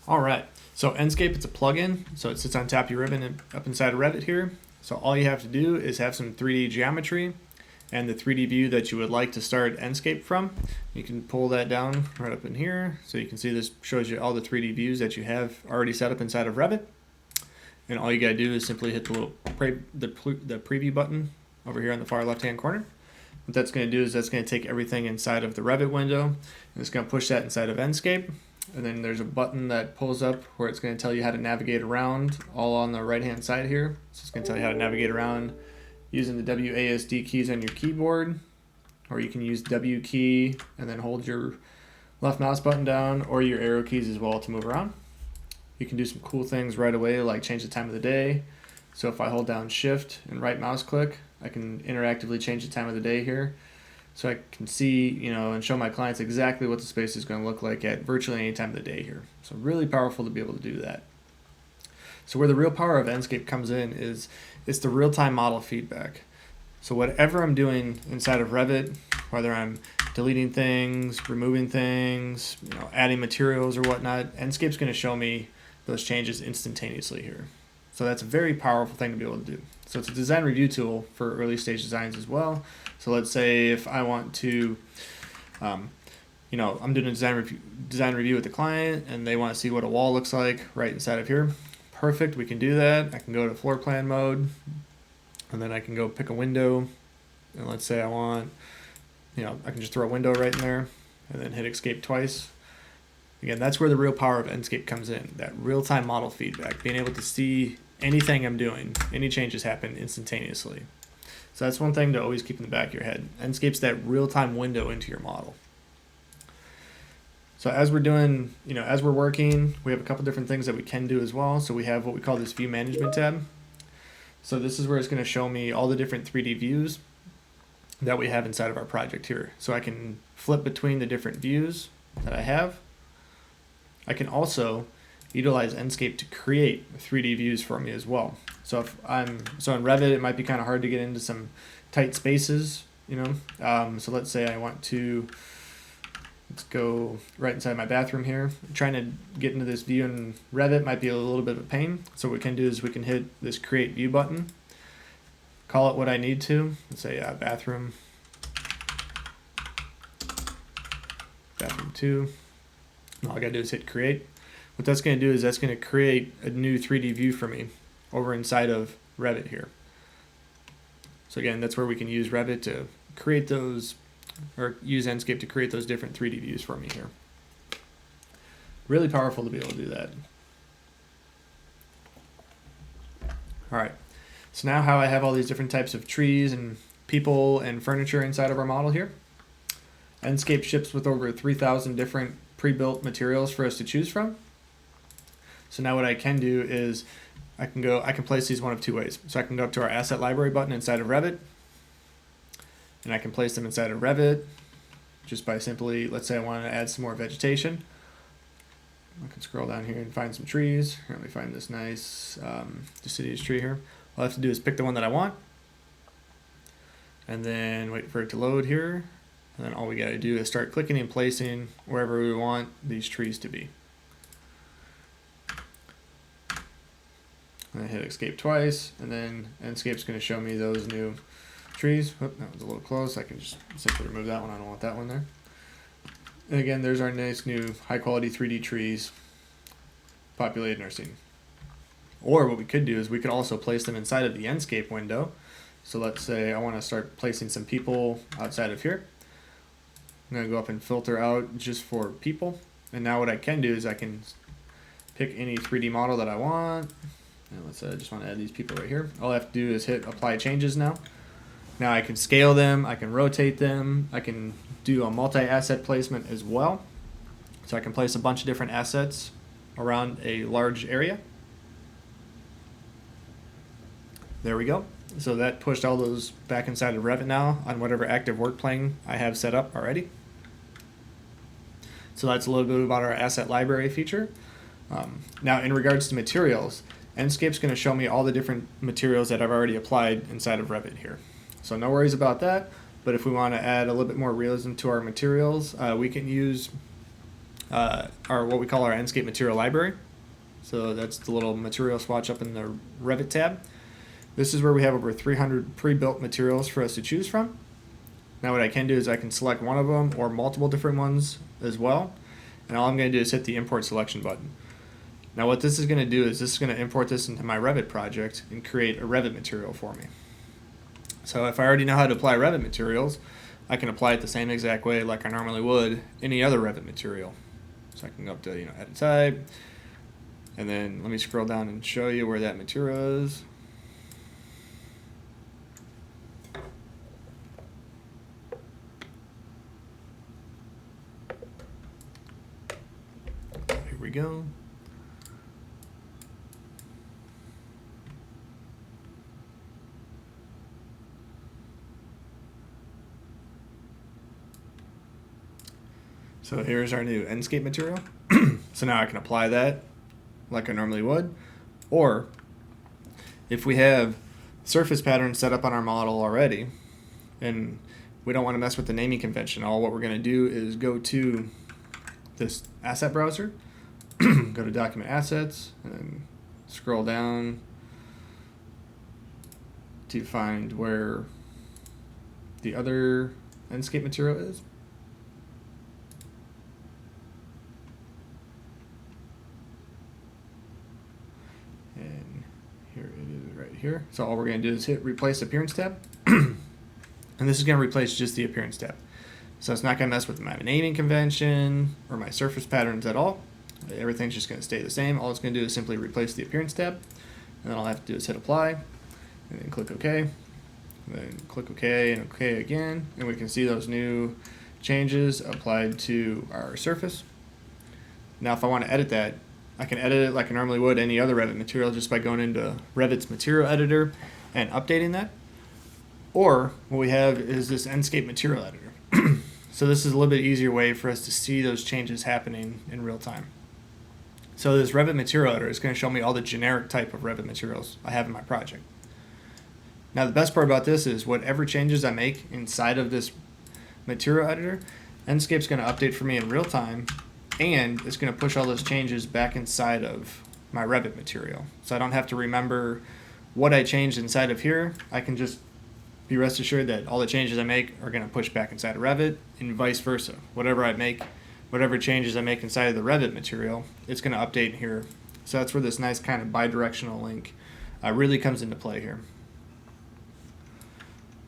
All right, so Enscape, it's a plugin, so it sits on top of your ribbon up inside of Revit here. So all you have to do is have some 3D geometry and the 3D view that you would like to start Enscape from. You can pull that down right up in here, so you can see this shows you all the 3D views that you have already set up inside of Revit. And all you gotta do is simply hit the little the preview button over here on the far left hand corner. What that's going to do is that's going to take everything inside of the Revit window and it's going to push that inside of Enscape. And then there's a button that pulls up where it's going to tell you how to navigate around, all on the right hand side here. So it's going to tell you how to navigate around using the WASD keys on your keyboard, or you can use W key and then hold your left mouse button down, or your arrow keys as well to move around. You can do some cool things right away, like change the time of the day. So if I hold down shift and right mouse click, I can interactively change the time of the day here. So I can see, and show my clients exactly what the space is going to look like at virtually any time of the day here. So really powerful to be able to do that. So where the real power of Enscape comes in is it's the real-time model feedback. So whatever I'm doing inside of Revit, whether I'm deleting things, removing things, adding materials or whatnot, Enscape's going to show me those changes instantaneously here. So that's a very powerful thing to be able to do. So it's a design review tool for early stage designs as well. So let's say if I want to, I'm doing a design review with the client and they want to see what a wall looks like right inside of here. Perfect, we can do that. I can go to floor plan mode and then I can go pick a window. And let's say I want, I can just throw a window right in there and then hit escape twice. Again, that's where the real power of Enscape comes in, that real-time model feedback, being able to see anything I'm doing, any changes happen instantaneously. So that's one thing to always keep in the back of your head. Enscape's that real-time window into your model. So as we're doing, as we're working, we have a couple different things that we can do as well. So we have what we call this view management tab. So this is where it's going to show me all the different 3D views that we have inside of our project here. So I can flip between the different views that I have. I can also utilize Enscape to create 3D views for me as well. So in Revit, it might be kind of hard to get into some tight spaces, So let's say I want to, let's go right inside my bathroom here. Trying to get into this view in Revit might be a little bit of a pain. So what we can do is we can hit this create view button, call it what I need to. Let's say bathroom 2. All I gotta do is hit create. What that's gonna do is that's gonna create a new 3D view for me over inside of Revit here. So again, that's where we can use Revit to create those, or use Enscape to create those different 3D views for me here. Really powerful to be able to do that. All right, so now how I have all these different types of trees and people and furniture inside of our model here. Enscape ships with over 3,000 different pre-built materials for us to choose from. So now what I can do is I can place these one of two ways. So I can go up to our asset library button inside of Revit and I can place them inside of Revit just by simply, let's say I want to add some more vegetation. I can scroll down here and find some trees. Let me find this nice deciduous tree here. All I have to do is pick the one that I want and then wait for it to load here. And then all we got to do is start clicking and placing wherever we want these trees to be. And I hit escape twice, and then Enscape's going to show me those new trees. Oop, that was a little close. I can just simply remove that one. I don't want that one there. And again, there's our nice new high quality 3D trees populated in our scene. Or what we could do is we could also place them inside of the Enscape window. So let's say I want to start placing some people outside of here. I'm going to go up and filter out just for people. And now what I can do is I can pick any 3D model that I want. And let's say I just want to add these people right here. All I have to do is hit apply changes now. Now I can scale them, I can rotate them, I can do a multi-asset placement as well. So I can place a bunch of different assets around a large area. There we go. So that pushed all those back inside of Revit now on whatever active work plane I have set up already. So that's a little bit about our asset library feature. Now in regards to materials, Enscape's going to show me all the different materials that I've already applied inside of Revit here. So no worries about that, but if we want to add a little bit more realism to our materials, we can use our what we call our Enscape material library. So that's the little material swatch up in the Revit tab. This is where we have over 300 pre-built materials for us to choose from. Now what I can do is I can select one of them or multiple different ones as well. And all I'm going to do is hit the import selection button. Now what this is going to do is this is going to import this into my Revit project and create a Revit material for me. So if I already know how to apply Revit materials, I can apply it the same exact way like I normally would any other Revit material. So I can go up to edit type, and then let me scroll down and show you where that material is. Here we go. So here's our new Enscape material. So now I can apply that like I normally would. Or if we have surface patterns set up on our model already and we don't want to mess with the naming convention, all what we're going to do is go to this asset browser, go to document assets, and scroll down to find where the other Enscape material is. And here it is right here. So all we're going to do is hit replace appearance tab. And this is going to replace just the appearance tab. So it's not going to mess with my naming convention or my surface patterns at all. Everything's just going to stay the same. All it's going to do is simply replace the appearance tab. And then all I have to do is hit apply and then click OK. And then click OK and OK again. And we can see those new changes applied to our surface. Now if I want to edit that, I can edit it like I normally would any other Revit material just by going into Revit's material editor and updating that. Or what we have is this Enscape material editor. So this is a little bit easier way for us to see those changes happening in real time. So this Revit material editor is going to show me all the generic type of Revit materials I have in my project. Now the best part about this is whatever changes I make inside of this material editor, Enscape's going to update for me in real time, and it's going to push all those changes back inside of my Revit material. So I don't have to remember what I changed inside of here. I can just be rest assured that all the changes I make are going to push back inside of Revit, and vice versa. Whatever changes I make inside of the Revit material, it's going to update here. So that's where this nice kind of bi-directional link really comes into play here.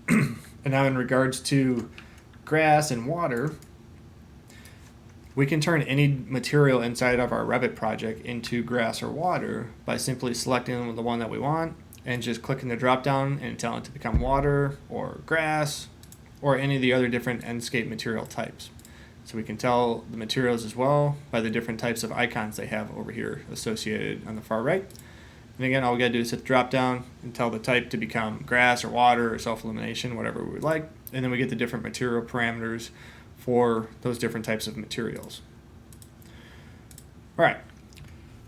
And now in regards to grass and water, we can turn any material inside of our Revit project into grass or water by simply selecting the one that we want and just clicking the drop down and telling it to become water or grass or any of the other different Enscape material types. So we can tell the materials as well by the different types of icons they have over here associated on the far right. And again, all we gotta do is hit the drop down and tell the type to become grass or water or self-illumination, whatever we would like. And then we get the different material parameters for those different types of materials. All right,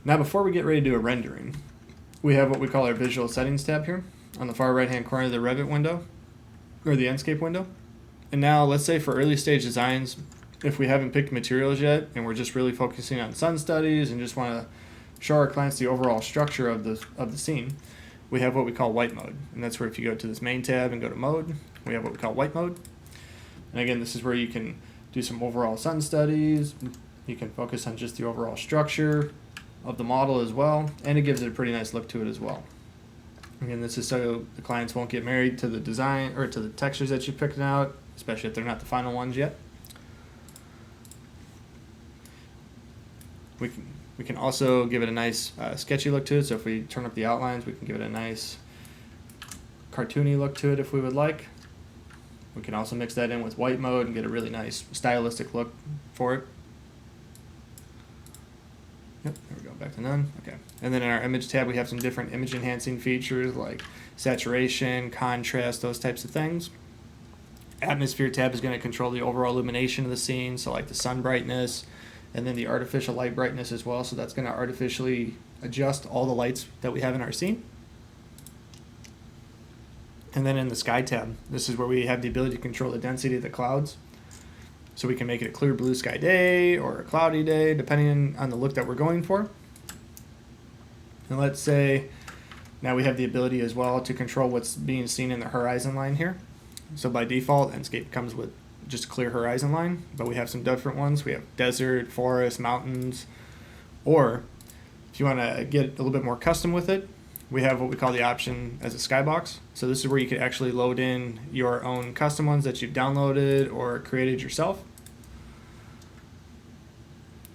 now before we get ready to do a rendering, we have what we call our visual settings tab here on the far right hand corner of the Revit window, or the Enscape window. And now let's say for early stage designs, if we haven't picked materials yet and we're just really focusing on sun studies and just want to show our clients the overall structure of the scene, we have what we call white mode. And that's where if you go to this main tab and go to mode, we have what we call white mode. And again, this is where you can do some overall sun studies. You can focus on just the overall structure of the model as well, and it gives it a pretty nice look to it as well. Again, this is so the clients won't get married to the design or to the textures that you picked out, especially if they're not the final ones yet. We can also give it a nice sketchy look to it. So if we turn up the outlines, we can give it a nice cartoony look to it if we would like. We can also mix that in with white mode and get a really nice stylistic look for it. Yep, there we go, back to none. Okay. And then in our image tab, we have some different image enhancing features like saturation, contrast, those types of things. Atmosphere tab is going to control the overall illumination of the scene, so like the sun brightness, and then the artificial light brightness as well. So that's going to artificially adjust all the lights that we have in our scene. And then in the sky tab, this is where we have the ability to control the density of the clouds. So we can make it a clear blue sky day or a cloudy day, depending on the look that we're going for. And let's say now we have the ability as well to control what's being seen in the horizon line here. So by default, Enscape comes with just a clear horizon line, but we have some different ones. We have desert, forest, mountains, or if you want to get a little bit more custom with it, we have what we call the option as a skybox. So this is where you can actually load in your own custom ones that you've downloaded or created yourself.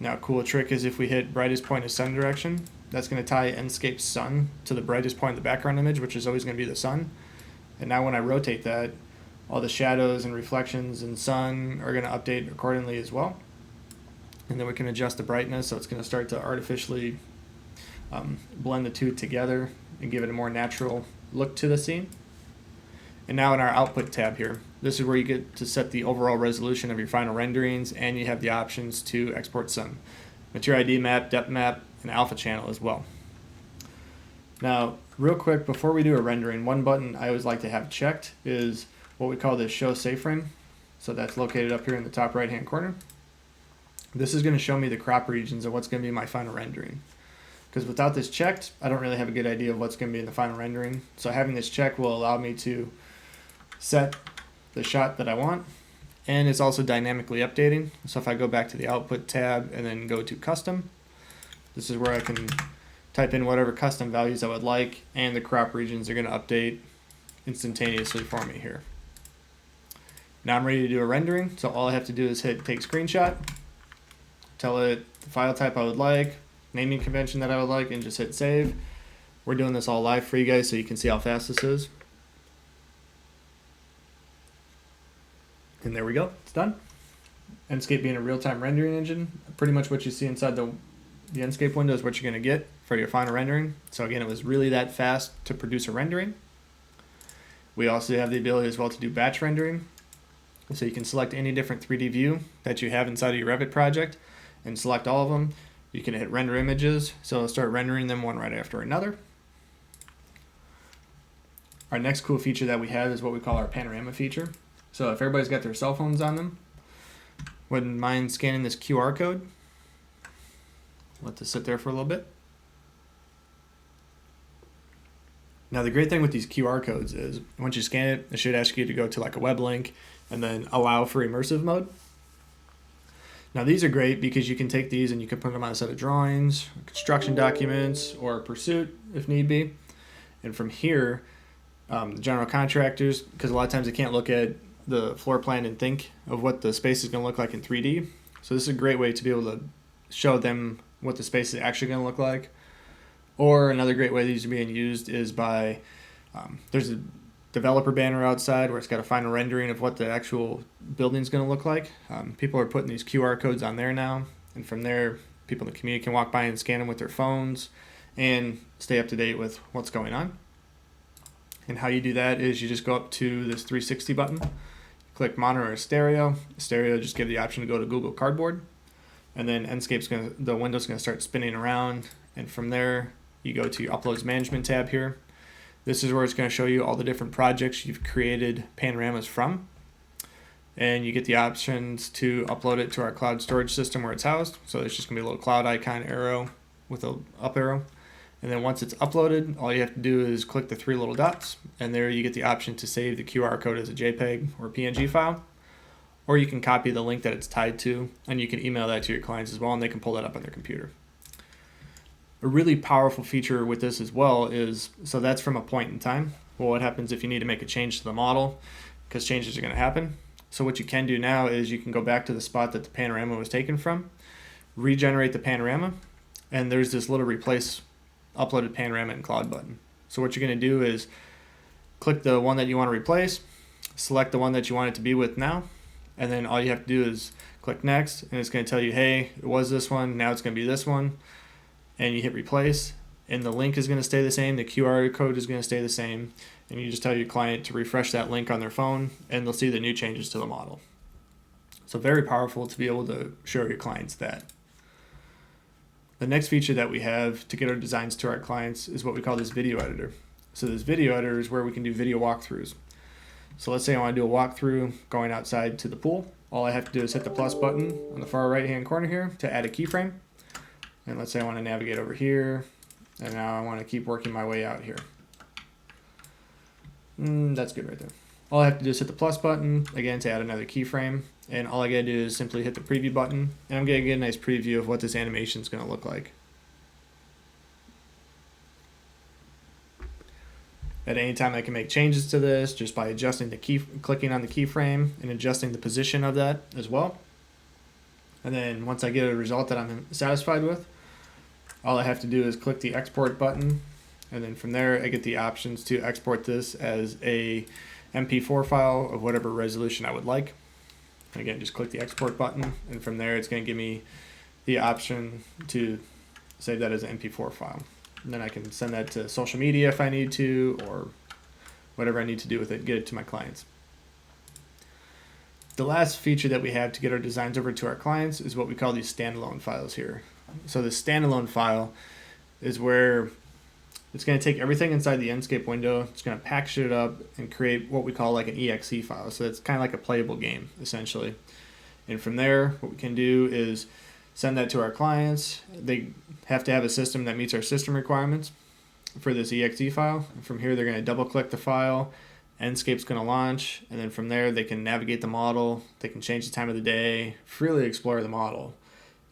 Now, a cool trick is if we hit brightest point of sun direction, that's going to tie Enscape's sun to the brightest point in the background image, which is always going to be the sun. And now when I rotate that, all the shadows and reflections and sun are going to update accordingly as well. And then we can adjust the brightness, so it's going to start to artificially blend the two together and give it a more natural look to the scene. And now in our output tab here, this is where you get to set the overall resolution of your final renderings, and you have the options to export some material ID map, depth map, and alpha channel as well. Now, real quick, before we do a rendering, one button I always like to have checked is what we call the show safe frame. So that's located up here in the top right hand corner. This is going to show me the crop regions of what's going to be my final rendering. Because without this checked, I don't really have a good idea of what's going to be in the final rendering. So having this check will allow me to set the shot that I want. And it's also dynamically updating. So if I go back to the output tab and then go to custom, this is where I can type in whatever custom values I would like, and the crop regions are going to update instantaneously for me here. Now I'm ready to do a rendering, so all I have to do is hit take screenshot, tell it the file type I would like, naming convention that I would like, and just hit save. We're doing this all live for you guys so you can see how fast this is. And there we go, it's done. Enscape being a real-time rendering engine, pretty much what you see inside the Enscape window is what you're going to get for your final rendering. So again, it was really that fast to produce a rendering. We also have the ability as well to do batch rendering. So you can select any different 3D view that you have inside of your Revit project and select all of them. You can hit render images, so it'll start rendering them one right after another. Our next cool feature that we have is what we call our panorama feature. So if everybody's got their cell phones on them, wouldn't mind scanning this QR code. Let this sit there for a little bit. Now the great thing with these QR codes is once you scan it, it should ask you to go to like a web link and then allow for immersive mode. Now these are great because you can take these and you can put them on a set of drawings, construction documents, or pursuit if need be. And from here, the general contractors, because a lot of times they can't look at the floor plan and think of what the space is going to look like in 3D. So this is a great way to be able to show them what the space is actually going to look like. Or another great way these are being used is by, there's a developer banner outside where it's got a final rendering of what the actual building's going to look like. People are putting these QR codes on there now, and from there people in the community can walk by and scan them with their phones and stay up to date with what's going on. And how you do that is you just go up to this 360 button, click monitor or stereo. Stereo, just give the option to go to Google Cardboard, and then the window's going to start spinning around, and from there you go to your Uploads Management tab here. This is where it's going to show you all the different projects you've created panoramas from, and you get the options to upload it to our cloud storage system where it's housed. So there's just going to be a little cloud icon arrow with a up arrow, and then once it's uploaded, all you have to do is click the three little dots, and there you get the option to save the QR code as a JPEG or PNG file, or you can copy the link that it's tied to, and you can email that to your clients as well, and they can pull that up on their computer. A really powerful feature with this as well is, so that's from a point in time. Well, what happens if you need to make a change to the model? Because changes are going to happen. So what you can do now is you can go back to the spot that the panorama was taken from, regenerate the panorama, and there's this little replace uploaded panorama in cloud button. So what you're going to do is click the one that you want to replace, select the one that you want it to be with now, and then all you have to do is click next, and it's going to tell you, hey, it was this one, now it's going to be this one. And you hit replace, and the link is going to stay the same, the QR code is going to stay the same, and you just tell your client to refresh that link on their phone, and they'll see the new changes to the model. So very powerful to be able to show your clients that. The next feature that we have to get our designs to our clients is what we call this video editor. So this video editor is where we can do video walkthroughs. So let's say I want to do a walkthrough going outside to the pool. all I have to do is hit the plus button on the far right hand corner here to add a keyframe. And let's say I want to navigate over here, and now I want to keep working my way out here. That's good right there. All I have to do is hit the plus button, again, to add another keyframe. And all I gotta do is simply hit the preview button, and I'm gonna get a nice preview of what this animation is gonna look like. At any time I can make changes to this just by adjusting clicking on the keyframe and adjusting the position of that as well. And then once I get a result that I'm satisfied with, all I have to do is click the export button, and then from there I get the options to export this as a MP4 file of whatever resolution I would like. And again, just click the export button, and from there it's going to give me the option to save that as an MP4 file. And then I can send that to social media if I need to, or whatever I need to do with it, get it to my clients. The last feature that we have to get our designs over to our clients is what we call these standalone files here. So the standalone file is where it's going to take everything inside the Enscape window, it's going to package it up and create what we call like an exe file. So it's kind of like a playable game, essentially. And from there, what we can do is send that to our clients. They have to have a system that meets our system requirements for this exe file. And from here, they're going to double click the file. Enscape's going to launch, and then from there, they can navigate the model. They can change the time of the day, freely explore the model.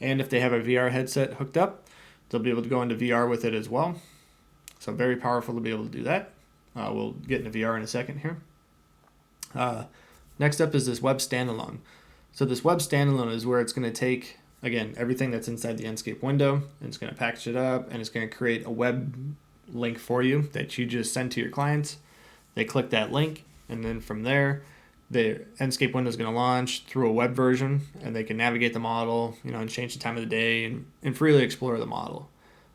And if they have a VR headset hooked up, they'll be able to go into VR with it as well. So very powerful to be able to do that. We'll get into VR in a second here. Next up is this web standalone. So this web standalone is where it's going to take, again, everything that's inside the Enscape window, and it's going to package it up, and it's going to create a web link for you that you just send to your clients. They click that link, and then from there, the Enscape window is going to launch through a web version, and they can navigate the model, and change the time of the day and freely explore the model.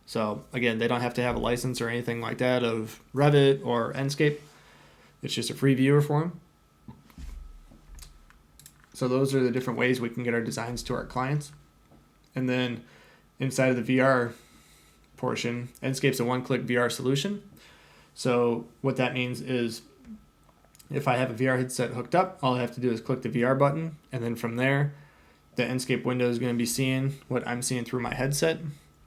So again, they don't have to have a license or anything like that of Revit or Enscape. It's just a free viewer for them. So those are the different ways we can get our designs to our clients. And then inside of the VR portion, Enscape's a one-click VR solution. So what that means is if I have a VR headset hooked up, all I have to do is click the VR button, and then from there, the Enscape window is going to be seeing what I'm seeing through my headset.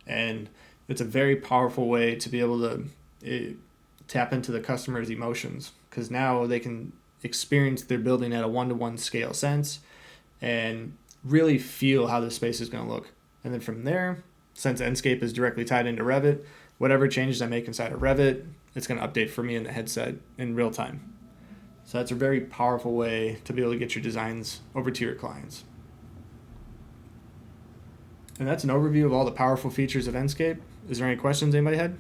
And it's a very powerful way to be able to tap into the customer's emotions, because now they can experience their building at a one-to-one scale sense and really feel how the space is going to look. And then from there, since Enscape is directly tied into Revit, whatever changes I make inside of Revit, it's going to update for me in the headset in real time. So that's a very powerful way to be able to get your designs over to your clients. And that's an overview of all the powerful features of Enscape. Is there any questions anybody had?